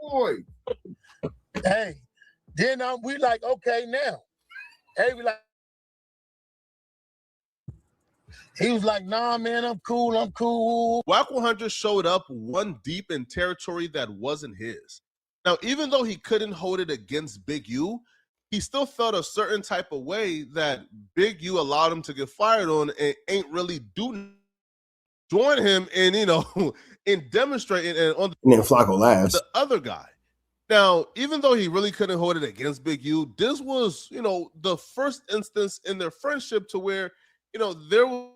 boy. Hey, then we like, okay, now. Hey, we like, he was like, nah, man, I'm cool. WACK100 showed up one deep in territory that wasn't his. Now, even though he couldn't hold it against Big U, he still felt a certain type of way that Big U allowed him to get fired on and ain't really do join him in, in demonstrating and on and then Flakko laughs. The other guy. Now, even though he really couldn't hold it against Big U, this was, the first instance in their friendship to where, there was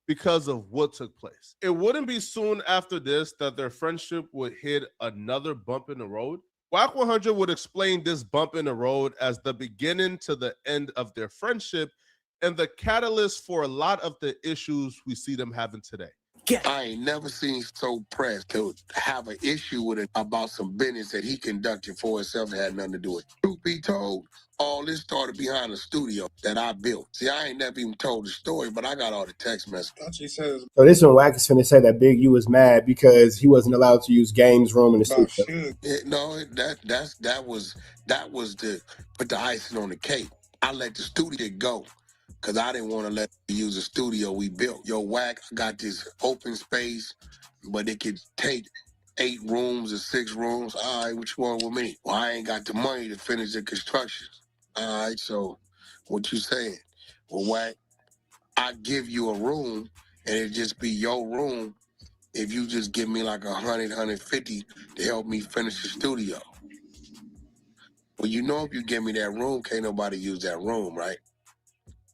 because of what took place. It wouldn't be soon after this that their friendship would hit another bump in the road. WACK100 would explain this bump in the road as the beginning to the end of their friendship and the catalyst for a lot of the issues we see them having today. I ain't never seen so pressed to have an issue with it about some business that he conducted for himself that had nothing to do with it. Truth be told, all this started behind the studio that I built. See, I ain't never even told the story, but I got all the text messages. So this one, Wack is finna say that Big U was mad because he wasn't allowed to use Game's room in the studio. No, that was the put the icing on the cake. I let the studio go. Because I didn't want to let you use the studio we built. Yo, Wack, I got this open space, but it could take 8 rooms or 6 rooms. All right, what you want with me? Well, I ain't got the money to finish the construction. All right, so what you saying? Well, Wack, I give you a room, and it just be your room if you just give me like 100, 150 to help me finish the studio. Well, if you give me that room, can't nobody use that room, right?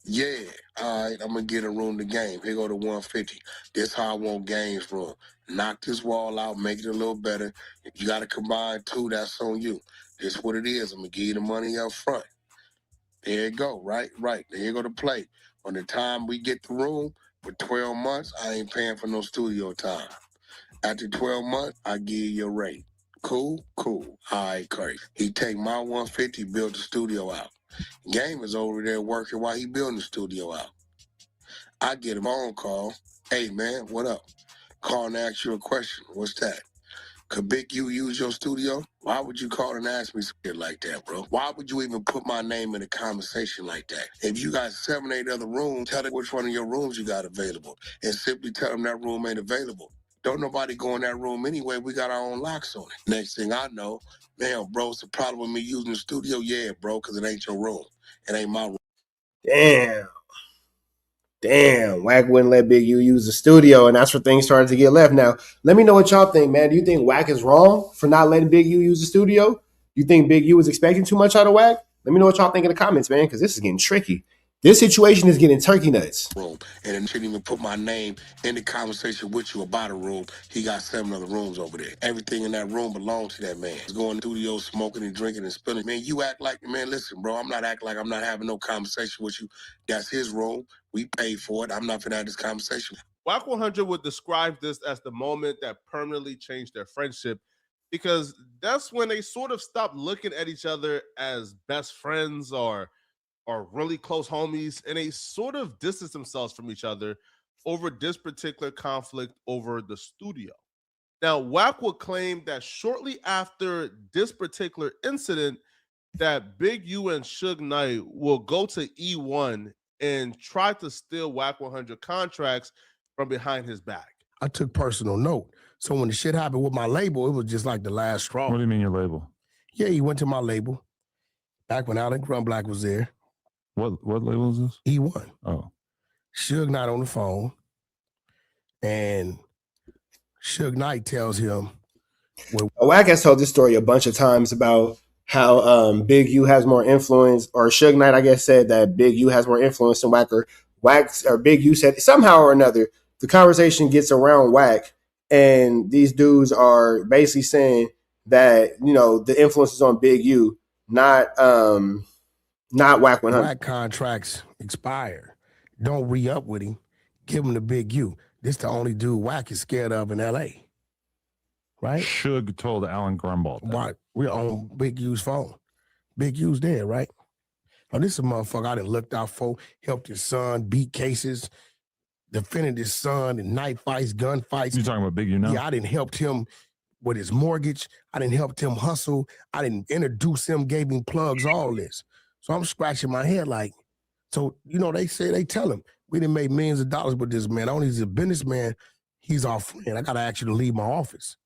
Yeah, all right, I'm going to get a room to game. Here go to 150. This how I want Game's room. Knock this wall out, make it a little better. If you got to combine 2, that's on you. This what it is. I'm going to give you the money up front. There you go, right? There you go to play. When the time we get the room, for 12 months, I ain't paying for no studio time. After 12 months, I give you your rate. Cool? All right, Curry. He take my 150, build the studio out. Game is over there working while he building the studio out. I get a phone call. Hey, man, what up? Call and ask you a question. What's that? Could Big U use your studio? Why would you call and ask me something like that, bro? Why would you even put my name in a conversation like that? If you got 7, 8 other rooms, tell them which one of your rooms you got available and simply tell them that room ain't available. Don't nobody go in that room anyway. We got our own locks on it. Next thing I know, man, bro, it's a problem with me using the studio? Yeah, bro, because it ain't your room. It ain't my room. Damn, Wack wouldn't let Big U use the studio, and that's where things started to get left. Now, let me know what y'all think, man. Do you think Wack is wrong for not letting Big U use the studio? You think Big U was expecting too much out of Wack? Let me know what y'all think in the comments, man, because this is getting tricky. This situation is getting turkey nuts. Room. And then shouldn't even put my name in the conversation with you about a room. He got 7 other rooms over there. Everything in that room belongs to that man. He's going to the studio, smoking and drinking and spilling. Man, you act like, man, listen, bro, I'm not acting like I'm not having no conversation with you. That's his room. We paid for it. I'm not going to have this conversation. WACK100 would describe this as the moment that permanently changed their friendship because that's when they sort of stopped looking at each other as best friends or really close homies, and they sort of distance themselves from each other over this particular conflict over the studio. Now, Wack would claim that shortly after this particular incident, that Big U and Suge Knight will go to E1 and try to steal WACK100 contracts from behind his back. I took personal note. So when the shit happened with my label, it was just like the last straw. What do you mean your label? Yeah, he went to my label back when Alan Grumblack was there. What label is this? E1. Oh. Suge Knight on the phone. And Suge Knight tells him. Wack has told this story a bunch of times about how Big U has more influence, or Suge Knight, I guess, said that Big U has more influence than Wack, or Big U said somehow or another, the conversation gets around Wack, and these dudes are basically saying that, the influence is on Big U, not WACK100. Wack contracts expire. Don't re-up with him. Give him the Big U. This the only dude Wack is scared of in L.A. Right? Suge told Alan Grunwald that. Right. We're on Big U's phone. Big U's there, right? Oh, this is a motherfucker I done looked out for, helped his son, beat cases, defended his son in knife fights, gun fights. You talking about Big U now? Yeah, I done helped him with his mortgage. I didn't help him hustle. I didn't introduce him, gave him plugs, all this. So I'm scratching my head like, so, you know, they tell him, we done made millions of dollars with this man. Only he's a businessman. He's our friend. I got to ask you to leave my office.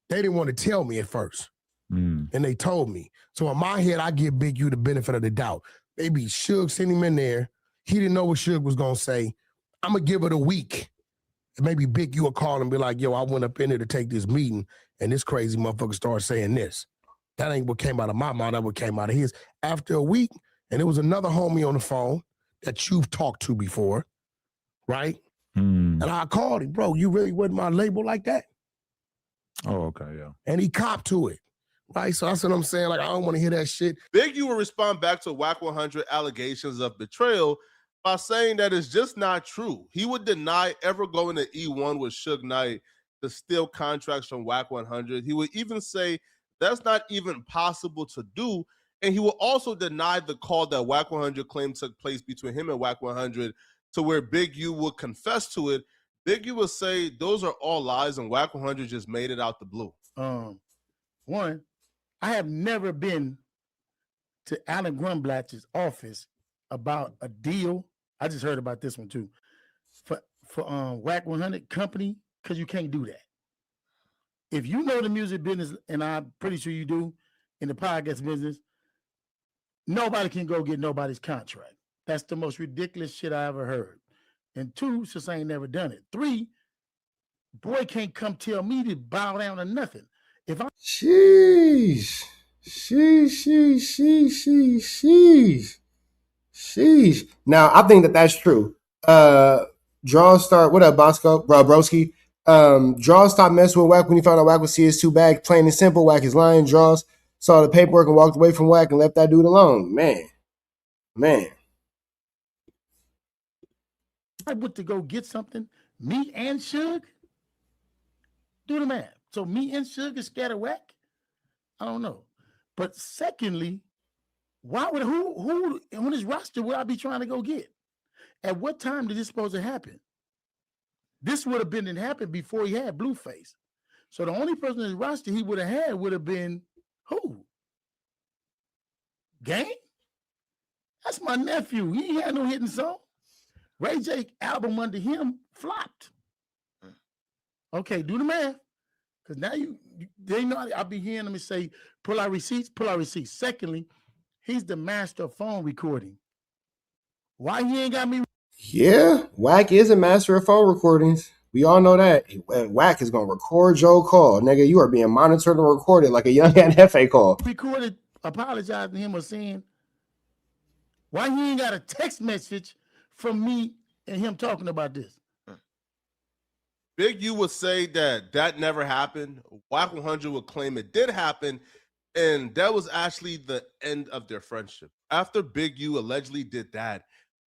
They didn't want to tell me at first. And they told me. So in my head, I give Big U the benefit of the doubt. Maybe Suge sent him in there. He didn't know what Suge was going to say. I'm going to give it a week. And maybe Big U will call and be like, yo, I went up in there to take this meeting, and this crazy motherfucker started saying this. That ain't what came out of my mouth. That what came out of his. After a week, and there was another homie on the phone that you've talked to before, right? And I called him, bro, you really wasn't my label like that? Oh, okay, yeah. And he copped to it. Right, so that's what I'm saying. Like, I don't want to hear that shit. Big U will respond back to WACK100 allegations of betrayal by saying that it's just not true. He would deny ever going to E1 with Suge Knight to steal contracts from WACK100. He would even say that's not even possible to do. And he will also deny the call that WACK100 claimed took place between him and WACK100 to where Big U would confess to it. Big U would say those are all lies and WACK100 just made it out the blue. One, I have never been to Alan Grumblatch's office about a deal. I just heard about this one too. For WACK100 company, because you can't do that. If you know the music business, and I'm pretty sure you do, in the podcast business, nobody can go get nobody's contract. That's the most ridiculous shit I ever heard. And two, since I ain't never done it. Three, boy can't come tell me to bow down to nothing. If I Sheesh. Now, I think that's true. Draws start, what up, Bosco? Bro, broski. Draws stopped messing with WACK when he found out WACK was CS2 bag. Plain and simple, WACK is lying. Draws saw the paperwork and walked away from WACK and left that dude alone. Man. I went to go get something, me and Suge, do the math. So me and Suge is scared of WACK? I don't know. But secondly, why would who on his roster would I be trying to go get? At what time did this supposed to happen? This would have been happened before he had Blueface. So the only person in his roster he would have had would have been who? Gang? That's my nephew. He ain't had no hitting song. Ray J album under him flopped. Okay, do the math. Because now they know I'll be hearing them say, pull out receipts. Secondly, he's the master of phone recording. Why he ain't got me? Yeah, WACK is a master of phone recordings. We all know that. WACK is going to record your call. Nigga, you are being monitored and recorded like a young FA call. Recorded, apologizing to him or saying, why he ain't got a text message from me and him talking about this? Big U would say that never happened. WACK100 would claim it did happen, and that was actually the end of their friendship. After Big U allegedly did that,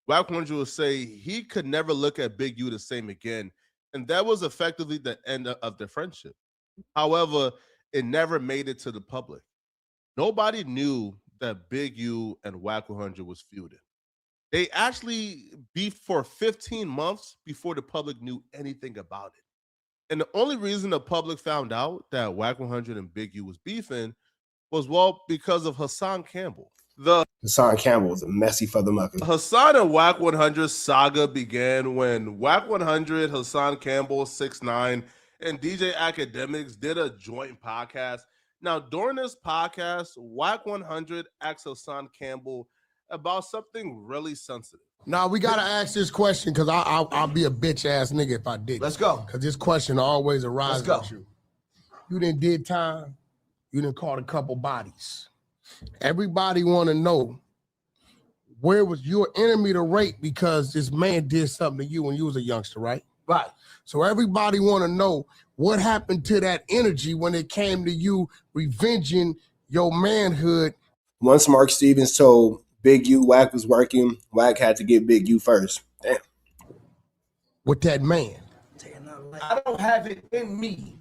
WACK100 would say he could never look at Big U the same again, and that was effectively the end of their friendship. However, it never made it to the public. Nobody knew that Big U and WACK100 was feuding. They actually beefed for 15 months before the public knew anything about it. And the only reason the public found out that WACK100 and Big U was beefing was, well, because of Hassan Campbell. Hassan Campbell was a messy motherfucker. Hassan and WACK100 saga began when WACK100, Hassan Campbell, 6ix9ine, and DJ Academics did a joint podcast. Now, during this podcast, WACK100 asked Hassan Campbell about something really sensitive. Now, we got to ask this question because I'll be a bitch-ass nigga if I did. Let's go. Because this question always arises Let's with go. you. You done did time. You done caught a couple bodies. Everybody want to know, where was your enemy to rape because this man did something to you when you was a youngster, right? Right. So everybody want to know what happened to that energy when it came to you revenging your manhood. Once Mark Stevens told Big U WACK was working, WACK had to get Big U first. Damn. With that man. I don't have it in me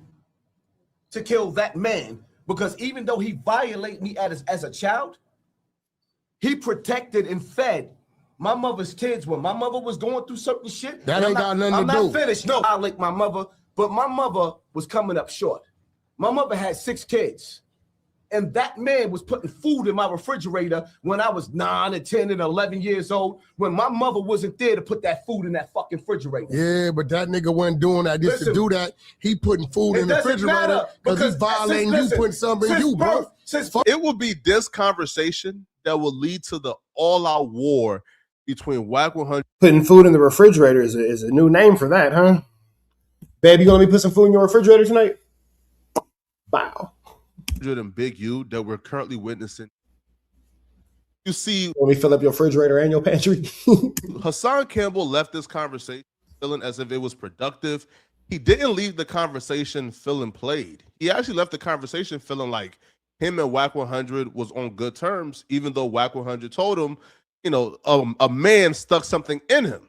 to kill that man because even though he violated me as a child, he protected and fed my mother's kids when my mother was going through certain shit. That ain't got nothing to do. I'm not finished. No, I like my mother, but my mother was coming up short. My mother had 6 kids. And that man was putting food in my refrigerator when I was 9 and 10 and 11 years old, when my mother wasn't there to put that food in that fucking refrigerator. Yeah, but that nigga wasn't doing that. Just to do that, he putting food in the refrigerator because he's violating you, putting something in you, bro. It will be this conversation that will lead to the all-out war between WACK100. Putting food in the refrigerator is a new name for that, huh? Baby, you gonna let me put some food in your refrigerator tonight? Wow. And Big U that we're currently witnessing. You see, let me fill up your refrigerator and your pantry. Hassan Campbell left this conversation feeling as if it was productive. He didn't leave the conversation feeling played. He actually left the conversation feeling like him and WACK100 was on good terms, even though WACK100 told him, you know, a man stuck something in him.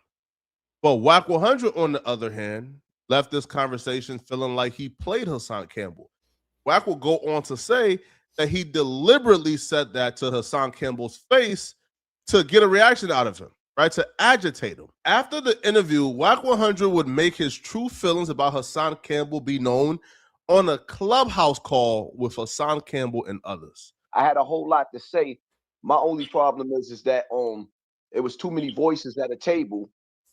But WACK100, on the other hand, left this conversation feeling like he played Hassan Campbell. Wack will go on to say that he deliberately said that to Hassan Campbell's face to get a reaction out of him, right? To agitate him. After the interview, WACK100 would make his true feelings about Hassan Campbell be known on a Clubhouse call with Hassan Campbell and others. I had a whole lot to say. My only problem is that it was too many voices at a table.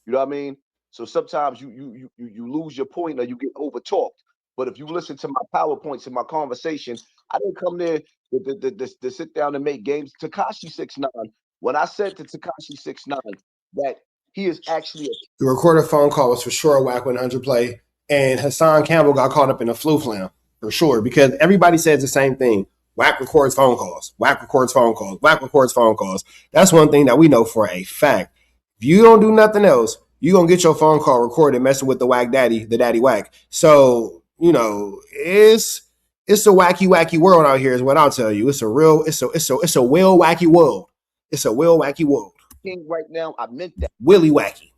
You know what I mean? So sometimes you lose your point or you get over talked. But if you listen to my PowerPoints in my conversation, I didn't come there to sit down and make games. Tekashi 6ix9ine, when I said to Tekashi 6ix9ine that he is actually the recorded phone call was for sure a WACK100 play, and Hassan Campbell got caught up in a flu flam for sure because everybody says the same thing. WACK records phone calls. WACK records phone calls. WACK records phone calls. That's one thing that we know for a fact. If you don't do nothing else, you're going to get your phone call recorded messing with the WACK daddy, the daddy WACK. So, you know, it's a wacky world out here is what I'll tell you. It's a real wacky world. It's a real wacky world. King right now, I meant that. Willy wacky.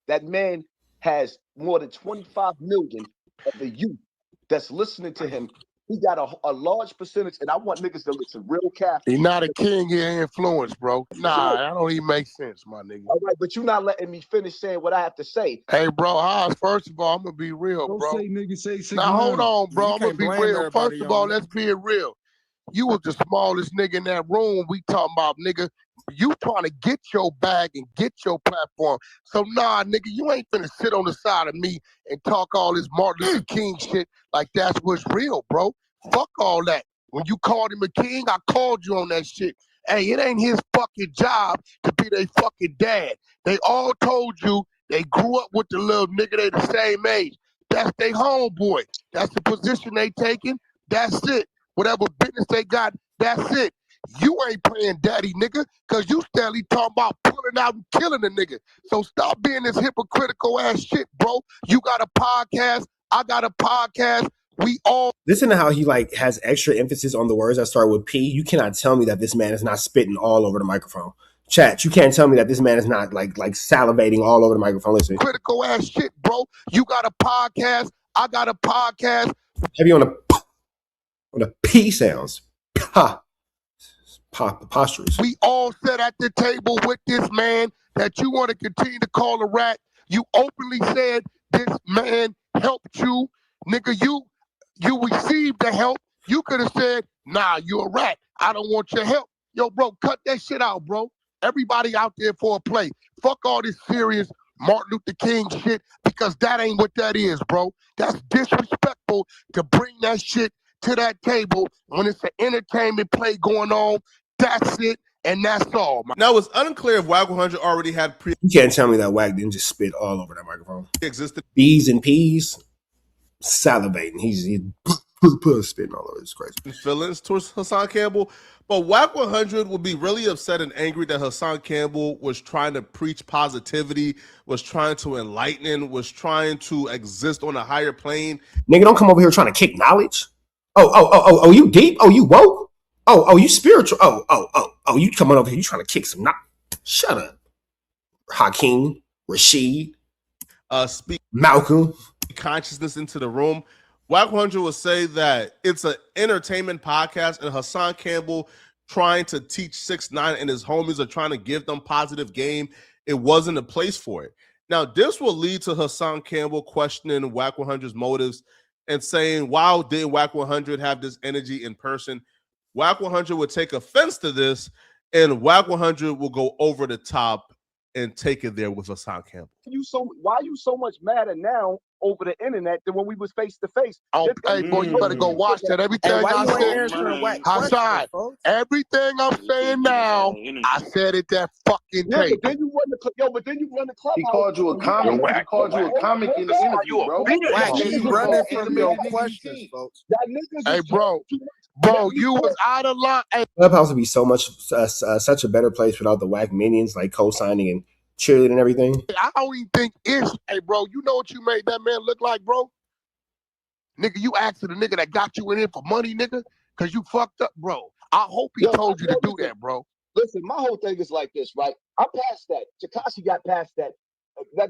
That man has more than 25 million of the youth that's listening to him. He got a large percentage, and I want niggas to listen real careful. He's not a king, he influence, bro. Nah, that don't even make sense, my nigga. All right, but you're not letting me finish saying what I have to say. Hey, bro, first of all, I'm going to be real, Don't bro. say nigga, say now, hold on, bro. I'm going to be real. everybody First of all, let's be real. You was the smallest nigga in that room. We talking about, nigga, you trying to get your bag and get your platform. So, nah, nigga, you ain't finna sit on the side of me and talk all this Martin Luther King shit like that's what's real, bro. Fuck all that. When you called him a king, I called you on that shit. Hey, it ain't his fucking job to be their fucking dad. They all told you they grew up with the little nigga, they the same age. That's their homeboy. That's the position they taking. That's it. Whatever business they got, that's it. You ain't playing daddy, nigga, because you steadily talking about pulling out and killing a nigga. So stop being this hypocritical ass shit, bro. You got a podcast. I got a podcast. We all listen to how he like has extra emphasis on the words that start with P. You cannot tell me that this man is not spitting all over the microphone. Chat, you can't tell me that this man is not like salivating all over the microphone. Listen. Critical ass shit, bro. You got a podcast. I got a podcast. Heavy on the P sounds. Preposterous. We all sat at the table with this man that you want to continue to call a rat. You openly said this man helped you. Nigga, you received the help. You could have said, nah, you're a rat. I don't want your help. Yo, bro, cut that shit out, bro. Everybody out there for a play. Fuck all this serious Martin Luther King shit because that ain't what that is, bro. That's disrespectful to bring that shit to that table when it's an entertainment play going on. That's it, and that's all. Now, it's unclear if WACK100 already had You can't tell me that WACK didn't just spit all over that microphone. Existed B's and P's, salivating. He's spitting all over. It's crazy. feelings towards Hassan Campbell, but WACK100 would be really upset and angry that Hassan Campbell was trying to preach positivity, was trying to enlighten, was trying to exist on a higher plane. Nigga, don't come over here trying to kick knowledge. Oh, you deep? Oh, you woke? Oh, you spiritual? Oh, you coming over here? You trying to kick some knowledge? Shut up, Hakeem, Rashid, Speak Malcolm. Consciousness into the room. WACK100 would say that it's an entertainment podcast, and Hassan Campbell trying to teach 6ix9ine and his homies are trying to give them positive game. It wasn't a place for it. Now, this will lead to Hassan Campbell questioning WACK100's motives. and saying, wow, didn't WACK100 have this energy in person? WACK100 would take offense to this, and WACK100 will go over the top and take it there with Hassan Campbell. Why are you so much madder now over the internet than when we was face to face? Oh, hey, boy, you better go watch that. Everything Hey, why I you ain't said, answering whack Hassan, questions, folks? everything I'm saying now, I said it that fucking Yeah, tape. but then you run the clubhouse. He called you a comic. He called you a comic in the interview, bro. Whack, He keep was running more from animated your than you questions, think. folks. Hey, bro, you was out of line. Hey, Clubhouse would be so much such a better place without the whack minions like co-signing and cheerleading and everything. I don't even think it's. Hey, bro, you know what you made that man look like, bro? Nigga, you asking the nigga that got you in here for money, nigga, because you fucked up, bro. I hope he told you to do that, bro. Listen, my whole thing is like this, right? I'm past that. Tekashi got past that.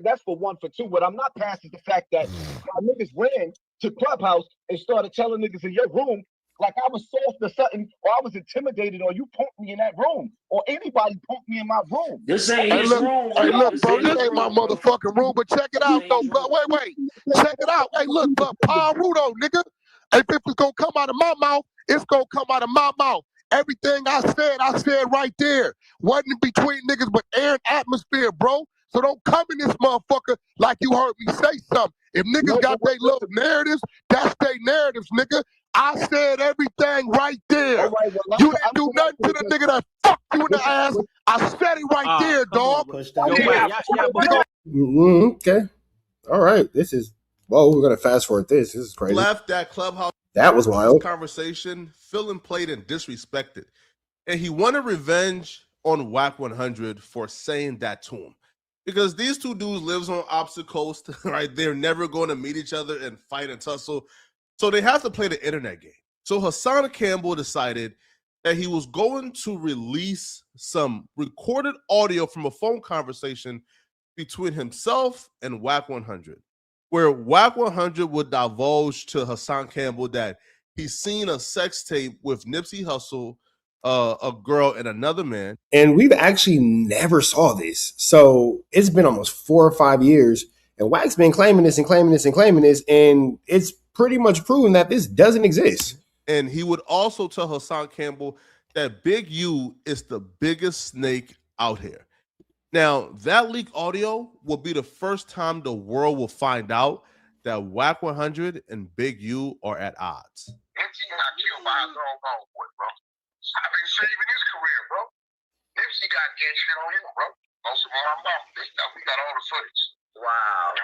That's for one. For two, what I'm not past is the fact that my niggas ran to Clubhouse and started telling niggas in your room like I was soft or something, or I was intimidated, or you punked me in that room, or anybody punked me in my room. This ain't Hey, his look, room. hey, Bro. look, This bro, ain't this his ain't my room, bro. motherfucking room, but check it out, though, bro. Wait. Check it out. Hey, look, but Paul Rudo, nigga, if it's gonna come out of my mouth, it's gonna come out of my mouth. Everything I said right there. Wasn't between niggas, but air and atmosphere, bro. So don't come in this motherfucker like you heard me say something. If niggas got their little narratives, that's their narratives, nigga. I said everything right there. All right, well, You didn't do nothing to the nigga that fucked you in the ass. I said it right there, dog. Okay. All right. This is, well, we're going to fast forward this. This is crazy. Left that Clubhouse That was wild. conversation feeling played and disrespected. And he wanted revenge on WACK100 for saying that to him. Because these two dudes lives on opposite coasts, right? They're never going to meet each other and fight and tussle. So they have to play the internet game. So Hassan Campbell decided that he was going to release some recorded audio from a phone conversation between himself and WACK100, where WACK100 would divulge to Hassan Campbell that he's seen a sex tape with Nipsey Hussle, a girl, and another man. And we've actually never saw this. So it's been almost 4 or 5 years, and Wack's been claiming this, and it's pretty much proven that this doesn't exist. And he would also tell Hassan Campbell that Big U is the biggest snake out here. Now, that leaked audio will be the first time the world will find out that WACK100 and Big U are at odds. Nipsey got killed by his own homeboy, bro. I've been saving his career, bro. Nipsey got gang shit on him, bro. Also on my mouth. We got all the footage. Wow.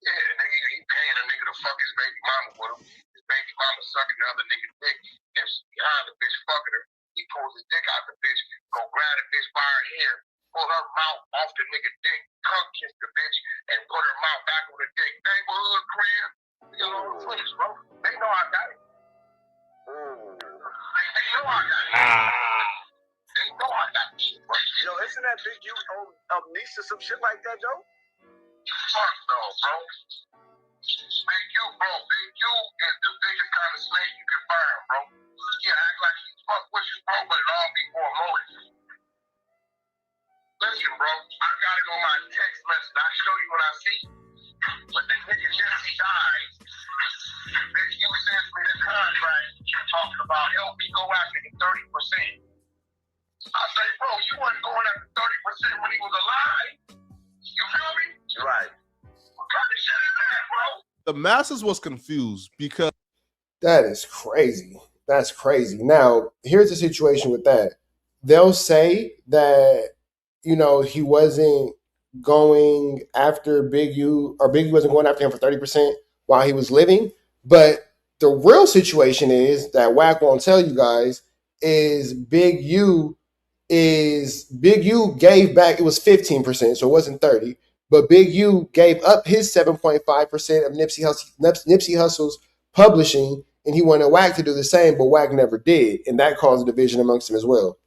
Yeah, nigga, he paying a nigga to fuck his baby mama with him. His baby mama sucking the other nigga's dick. Nipsey behind the bitch fucking her. He pulls his dick out the bitch, go grab the bitch by her hair, pull her mouth off the nigga's dick, tongue kiss the bitch, and put her mouth back on the dick. Neighborhood crib. We got all the footage, bro. They know I got it. They know I got it. They know I got it. Yo, isn't that Big U on Nice or some shit like that, Joe? Fuck no, bro. Big U, bro. Big U is the biggest kind of snake you can find, bro. Yeah, act like he fuck with you, bro, but it all be for a motive. Listen, bro, I got it on my text message. I'll show you what I see. But the nigga Nipsey died. Big U sends me the contract talking about help me go after the 30%. I say, bro, you wasn't going after 30% when he was alive. You feel me? Right. What kind of shit is that, bro? The masses was confused because That is crazy. That's crazy. Now, here's the situation with that. They'll say that, he wasn't going after Big U, or Big U wasn't going after him for 30% while he was living. But the real situation is that Wack won't tell you guys is Big U gave back, it was 15%, so it wasn't 30. But Big U gave up his 7.5% of Nipsey Hussle's publishing, and he wanted Wack to do the same, but Wack never did, and that caused a division amongst them as well.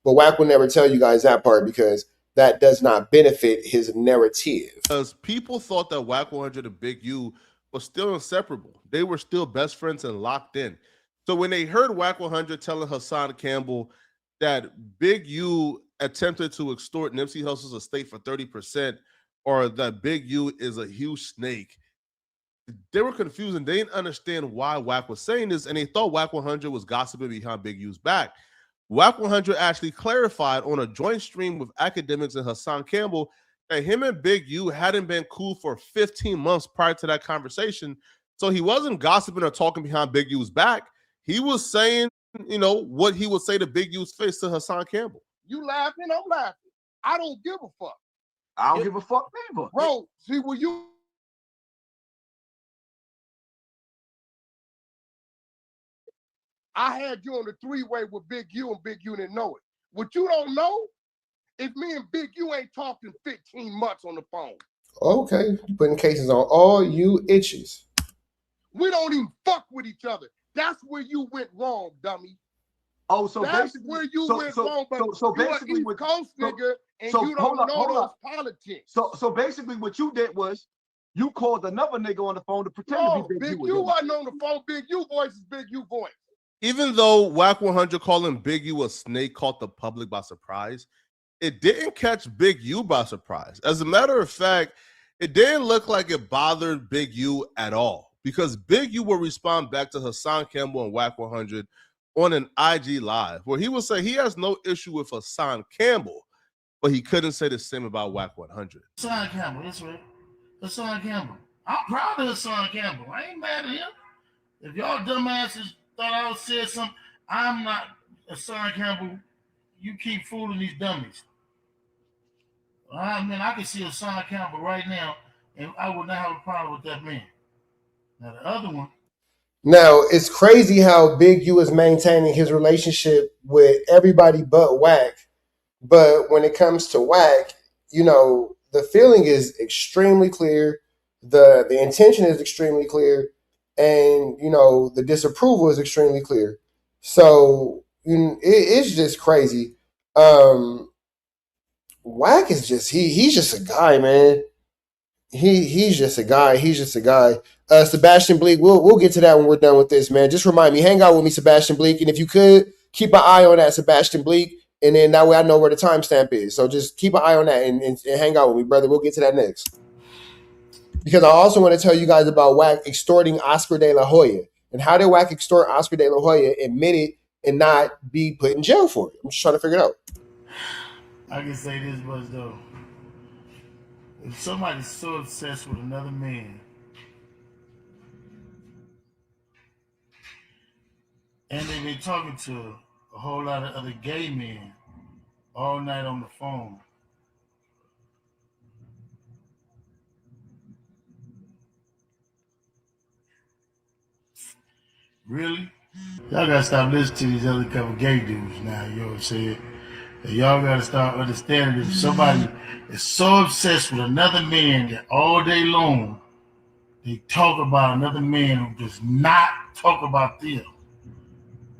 But Wack will never tell you guys that part because that does not benefit his narrative. Because people thought that WACK100 and Big U was still inseparable. They were still best friends and locked in. So when they heard WACK100 telling Hassan Campbell that Big U attempted to extort Nipsey Hussle's estate for 30%, or that Big U is a huge snake, they were confused and they didn't understand why WACK was saying this, and they thought WACK100 was gossiping behind Big U's back. WACK100 actually clarified on a joint stream with academics and Hassan Campbell that him and Big U hadn't been cool for 15 months prior to that conversation. So he wasn't gossiping or talking behind Big U's back. He was saying, you know, what he would say to Big U's face to Hassan Campbell. You laughing, I'm laughing. I don't give a fuck. I don't give a fuck neither. Bro, see, when you I had you on the three-way with Big U and Big U didn't know it. What you don't know is me and Big U ain't talking 15 months on the phone. Okay, you putting cases on all you itches. We don't even fuck with each other. That's where you went wrong, dummy. Oh, so that's where you went wrong. But so basically, East Coast nigga, and you don't know those politics. So basically, what you did was you called another nigga on the phone to pretend to be Big U wasn't on the phone. Big U voice is Big U voice. Even though WACK100 calling Big U a snake caught the public by surprise, it didn't catch Big U by surprise. As a matter of fact, it didn't look like it bothered Big U at all, because Big U will respond back to Hassan Campbell and WACK100 on an IG Live, where he will say he has no issue with Hassan Campbell, but he couldn't say the same about WACK100. Hassan Campbell, that's right. Hassan Campbell. I'm proud of Hassan Campbell. I ain't mad at him. If y'all dumbasses thought I said something, I'm not Hassan Campbell. You keep fooling these dummies. I mean, I can see Hassan Campbell right now, and I would not have a problem with that man. Now, the other one. Now, it's crazy how Big U is maintaining his relationship with everybody but WACK. But when it comes to WACK, you know, the feeling is extremely clear. The intention is extremely clear. And, you know, the disapproval is extremely clear. So it's just crazy. WACK is just, he's just a guy, man. He's just a guy. He's just a guy. Sebastian Bleak, we'll get to that when we're done with this, man. Just remind me, hang out with me, Sebastian Bleak. And if you could, keep an eye on that, Sebastian Bleak. And then that way I know where the timestamp is. So just keep an eye on that and hang out with me, brother. We'll get to that next. Because I also want to tell you guys about WACK extorting Oscar De La Hoya. And how did WACK extort Oscar De La Hoya, admit it, and not be put in jail for it? I'm just trying to figure it out. I can say this much, though. If somebody's so obsessed with another man, and they've been talking to a whole lot of other gay men all night on the phone, really? Y'all gotta stop listening to these other couple gay dudes now, you know what I'm saying? And y'all gotta start understanding if somebody is so obsessed with another man that all day long they talk about another man who does not talk about them.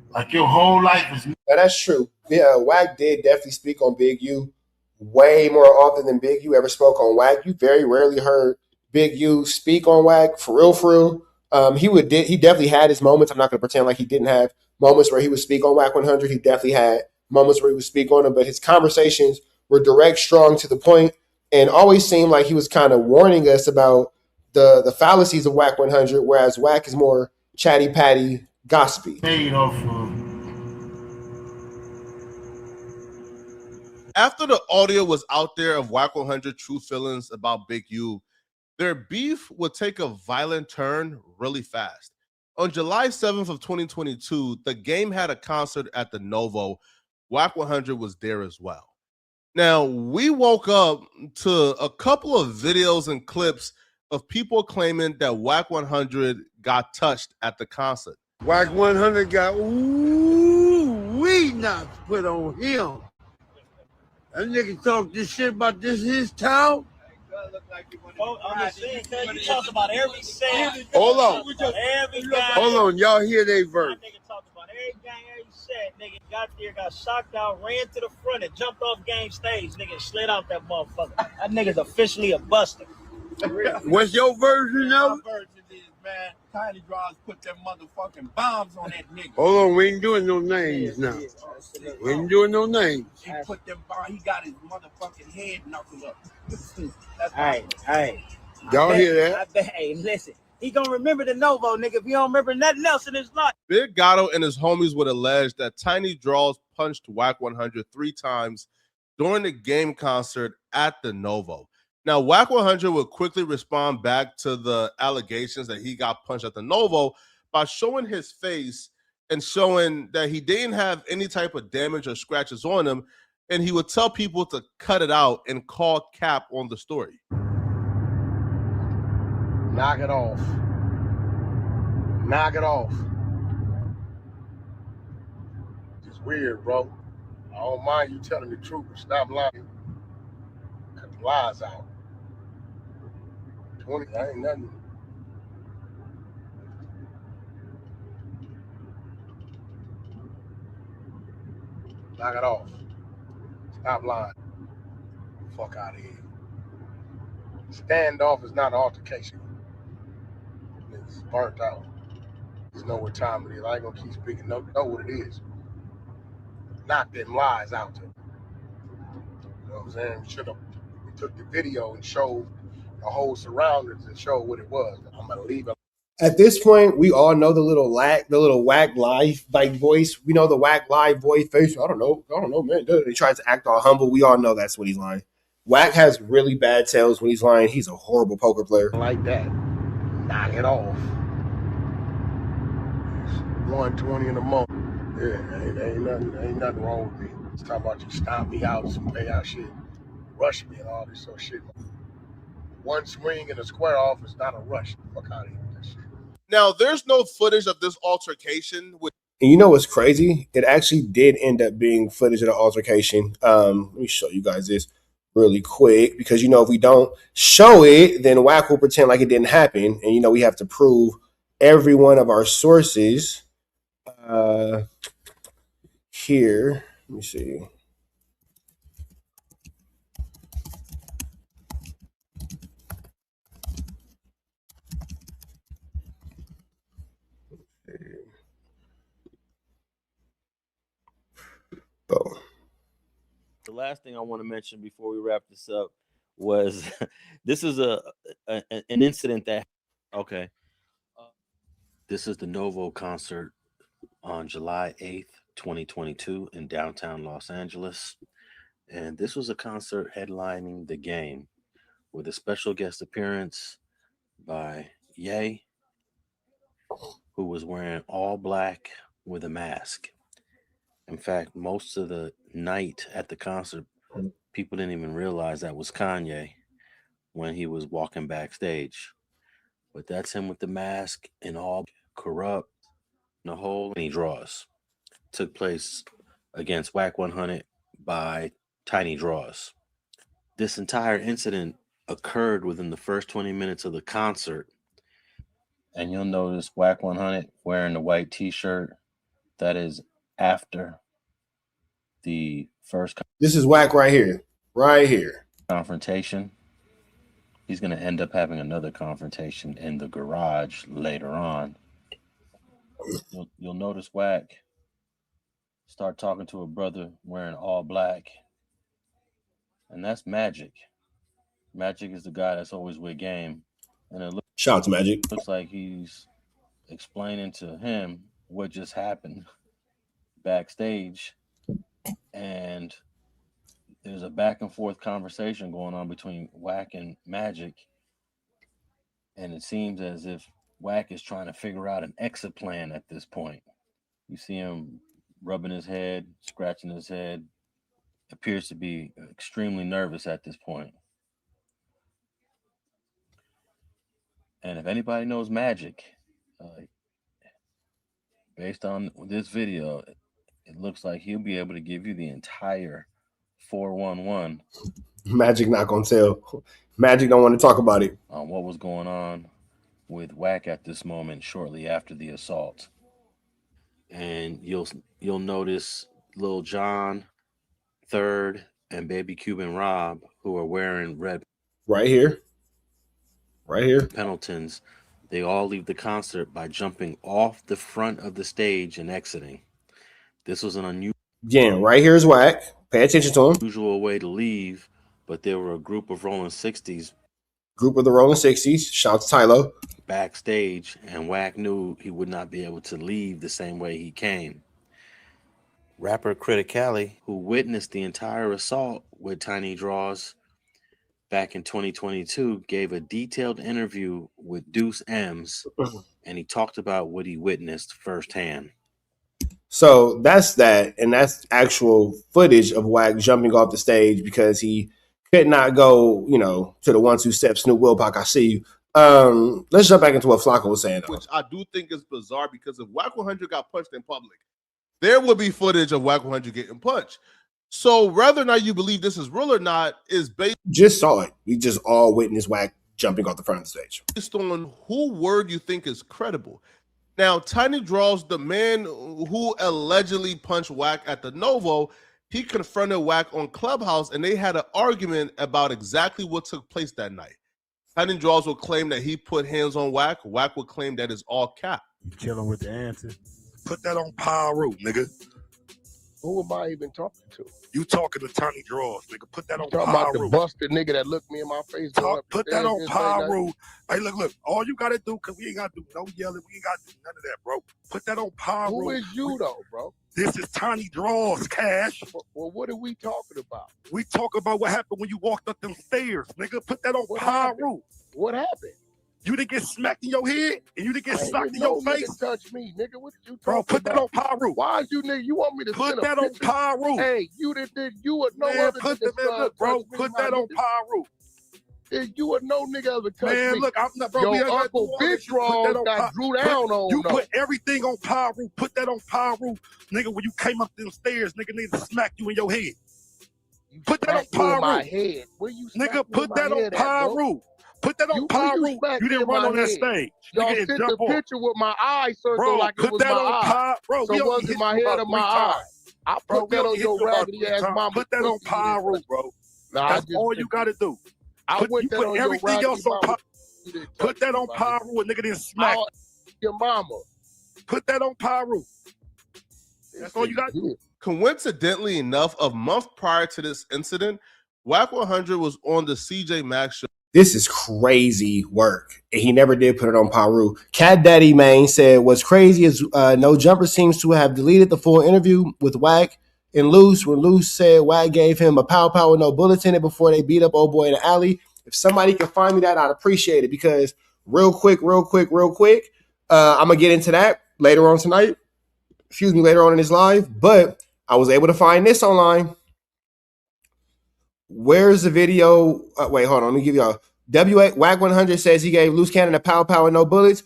Like your whole life is. Now, that's true. Yeah, WACK did definitely speak on Big U way more often than Big U ever spoke on WACK. You very rarely heard Big U speak on WACK for real, for real. He definitely had his moments. I'm not going to pretend like he didn't have moments where he would speak on WACK100. He definitely had moments where he would speak on him, but his conversations were direct, strong, to the point, and always seemed like he was kind of warning us about the fallacies of WACK100, whereas WACK is more chatty patty, gossipy. After the audio was out there of WACK100 true feelings about Big U, their beef would take a violent turn really fast. On July 7th of 2022, the Game had a concert at the Novo. WACK100 was there as well. Now, we woke up to a couple of videos and clips of people claiming that WACK100 got touched at the concert. WACK100 got nuts put on him. That nigga talk this shit about this his town. I'm just saying, you talked about every set. Hold on. Every guy. Hold on, y'all hear they verse. That nigga talked about every gang, every set. Nigga got there, got shocked out, ran to the front, and jumped off game stage. Nigga slid out that motherfucker. That nigga's officially a buster. What's your version of it? My version is, man, Tiny Draws put them motherfucking bombs on that nigga. Hold on, we ain't doing no names now. We ain't doing no names. He put them bombs, he got his motherfucking head knuckled up. Hey. Y'all hear that? I bet, hey, listen. He gonna remember the Novo, nigga. If he don't remember nothing else in his life. Big Gatto and his homies would allege that Tiny Draws punched WACK100 3 times during the game concert at the Novo. Now, WACK100 would quickly respond back to the allegations that he got punched at the Novo by showing his face and showing that he didn't have any type of damage or scratches on him, and he would tell people to cut it out and call cap on the story. Knock it off. Knock it off. It's weird, bro. I don't mind you telling the truth, but stop lying. Cut the lies out. 20, that ain't nothing. Knock it off. Stop lying. Fuck out of here. Standoff is not an altercation. It's burnt out. There's know what time it is. I ain't gonna keep speaking. Know what it is. Knock them lies out. You know what I'm saying? We took the video and showed the whole surroundings and showed what it was. I'm gonna leave it. At this point, we all know the little WACK live like voice. We know the WACK live voice face. I don't know, man. He tries to act all humble. We all know that's when he's lying. WACK has really bad tells when he's lying. He's a horrible poker player. Like that. Knock it off. 120 in the moment. Yeah, ain't nothing wrong with me. It's talking about you stomp me out, some pay out shit, rush me and all this sort of shit. One swing and a square off is not a rush. Fuck out of here with that shit. Now, there's no footage of this altercation with. And you know what's crazy? It actually did end up being footage of the altercation. Let me show you guys this really quick, because, you know, if we don't show it, then WACK will pretend like it didn't happen. And, you know, we have to prove every one of our sources. Here, let me see. Boom. The last thing I want to mention before we wrap this up was this is an incident that this is the Novo concert on July 8th, 2022 in downtown Los Angeles. And this was a concert headlining the game with a special guest appearance by Ye, who was wearing all black with a mask. In fact, most of the night at the concert, people didn't even realize that was Kanye when he was walking backstage. But that's him with the mask and all corrupt, the whole, and he draws. Took place against WACK100 by Tiny Draws. This entire incident occurred within the first 20 minutes of the concert. And you'll notice WACK100 wearing the white t-shirt. That is after the first. This is WACK right here. Right here. Confrontation. He's going to end up having another confrontation in the garage later on. You'll notice WACK start talking to a brother wearing all black. And that's Magic. Magic is the guy that's always with game. And it shout out to Magic. Looks like he's explaining to him what just happened backstage. And there's a back and forth conversation going on between WACK and Magic. And it seems as if WACK is trying to figure out an exit plan at this point. You see him rubbing his head, scratching his head. Appears to be extremely nervous at this point. And if anybody knows Magic, based on this video, it looks like he'll be able to give you the entire 411. Magic not gonna tell. Magic don't want to talk about it. On what was going on with WACK at this moment shortly after the assault. And you'll notice Lil Jon, Third, and Baby Cuban Rob, who are wearing red. Right here. Right here. Pendletons. They all leave the concert by jumping off the front of the stage and exiting. This was an unusual. Again, right here is WACK. Pay attention to him. Usual way to leave, but there were a group of Rolling 60s. Group of the Rolling 60s. Shout out to Tylo. backstage, and WACK knew he would not be able to leave the same way he came. Rapper Criticality, who witnessed the entire assault with Tiny Draws back in 2022, gave a detailed interview with Deuce M's, and he talked about what he witnessed firsthand. So that's that, and that's actual footage of WACK jumping off the stage because he could not go, to the 1-2 step. Snoop Wilpock, I see you. Let's jump back into what Flakko was saying, though. Which I do think is bizarre, because if WACK100 got punched in public, there would be footage of WACK100 getting punched. So whether or not you believe this is real or not is based. Just saw it. We just all witnessed WACK jumping off the front of the stage. Based on who word you think is credible. Now, Tiny Draws, the man who allegedly punched WACK at the Novo, he confronted WACK on Clubhouse, and they had an argument about exactly what took place that night. Tiny Draws will claim that he put hands on WACK. WACK will claim that is all cap. You killing with the answer. Put that on Pyro, nigga. Who am I even talking to? You talking to Tiny Draws, nigga. Put that on Pyro. Talking about the busted nigga that looked me in my face. Put that on Pyro. Hey, look. All you gotta do, cause we ain't gotta do no yelling. We ain't gotta do none of that, bro. Put that on Pyro. Who is you though, bro? This is Tiny Draws, Cash. Well, what are we talking about? We talk about what happened when you walked up them stairs, nigga. Put that on Pyro. What happened? You didn't get smacked in your head, and you didn't get socked in your face. Nigga touch me, nigga. What you talking Bro, put about? that on Pyro. Why is you nigga? You want me to put that on Pyro? Hey, you did you would no man, other put nigga. Man, look, bro, put that on Pyro. You would no nigga ever touch man, me. Look, I'm not, bro. Your uncle Big Draw got drew down on. You put everything on Pyro. Put that on Pyro, nigga. When you came up them stairs, nigga, need to smack you in your head. Put that on Pyro. My head. Where you nigga, put that on Pyro. Put that on Pyro. You didn't run on that stage. Y'all nigga, sent the picture with my eye circle bro, like it was my eye. Bro, so was it my head or my eye? I put that on your raggedy ass mama. Put that on Pyro, bro. That's all you gotta do. You put everything else on Pyro. Put that on Pyro, and nigga didn't smack your mama. Put that on Pyro. That's all you got to do. Coincidentally enough, a month prior to this incident, WACK100 was on the CJ Maxx show. This is crazy work. And he never did put it on Pyro. Cat Daddy Main said, what's crazy is No Jumper seems to have deleted the full interview with WACK and Loose when Loose said WACK gave him a pow with no bullets in it before they beat up old boy in the alley. If somebody can find me that, I'd appreciate it, because real quick, I'm going to get into that later on tonight. Later on in this live. But I was able to find this online. Where's the video? Wait, hold on. Let me give y'all. WACK100 says he gave Loose Cannon a pow with no bullets.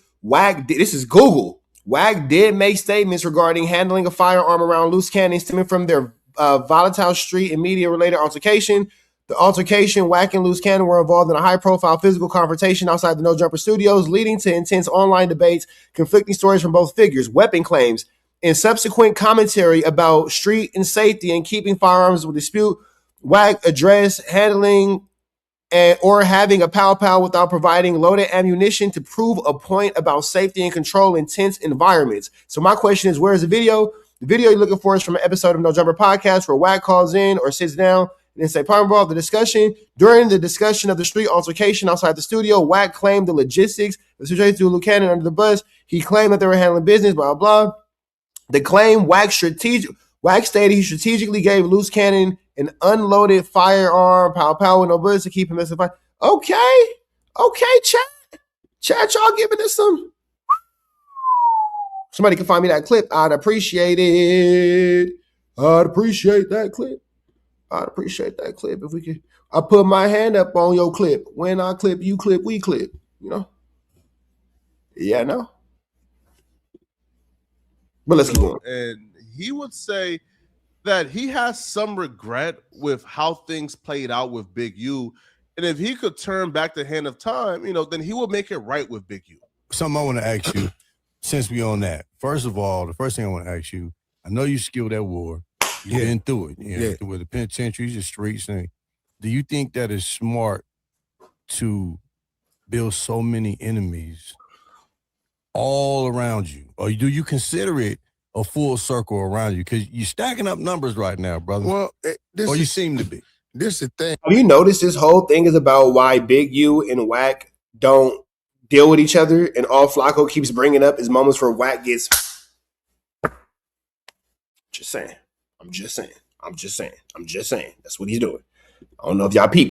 This is Google. WACK did make statements regarding handling a firearm around Loose Cannon stemming from their volatile street and media-related altercation. The altercation, WACK and Loose Cannon were involved in a high-profile physical confrontation outside the No Jumper studios, leading to intense online debates, conflicting stories from both figures, weapon claims, and subsequent commentary about street and safety and keeping firearms with dispute. WACK addressed handling or having a pow without providing loaded ammunition to prove a point about safety and control in tense environments. So my question is, where's the video? The video you're looking for is from an episode of No Jumper Podcast where WACK calls in or sits down and then say, pardon the discussion. During the discussion of the street altercation outside the studio, WACK claimed the logistics of the situation to Luke Cannon under the bus. He claimed that they were handling business, blah, blah. The claim, WACK stated he strategically gave Loose Cannon an unloaded firearm, pow with no bullets to keep him as a fight. Okay, chat, y'all giving us some. Somebody can find me that clip. I'd appreciate it. I'd appreciate that clip. If we could. I put my hand up on your clip. When I clip, you clip, we clip. You know? Yeah, no. But let's keep going. And he would say that he has some regret with how things played out with Big U. And if he could turn back the hand of time, then he would make it right with Big U. Something I want to ask you, since we on that. First of all, the first thing I want to ask you, I know you skilled at war. You've been through it. With the penitentiaries, the streets. And do you think that is smart to build so many enemies all around you? Or do you consider it a full circle around you? Because you're stacking up numbers right now, brother. Well, you seem to be. This is the thing. Have you noticed this whole thing is about why Big U and WACK don't deal with each other, and all Flakko keeps bringing up is moments where WACK gets. I'm just saying. That's what he's doing. I don't know if y'all peep.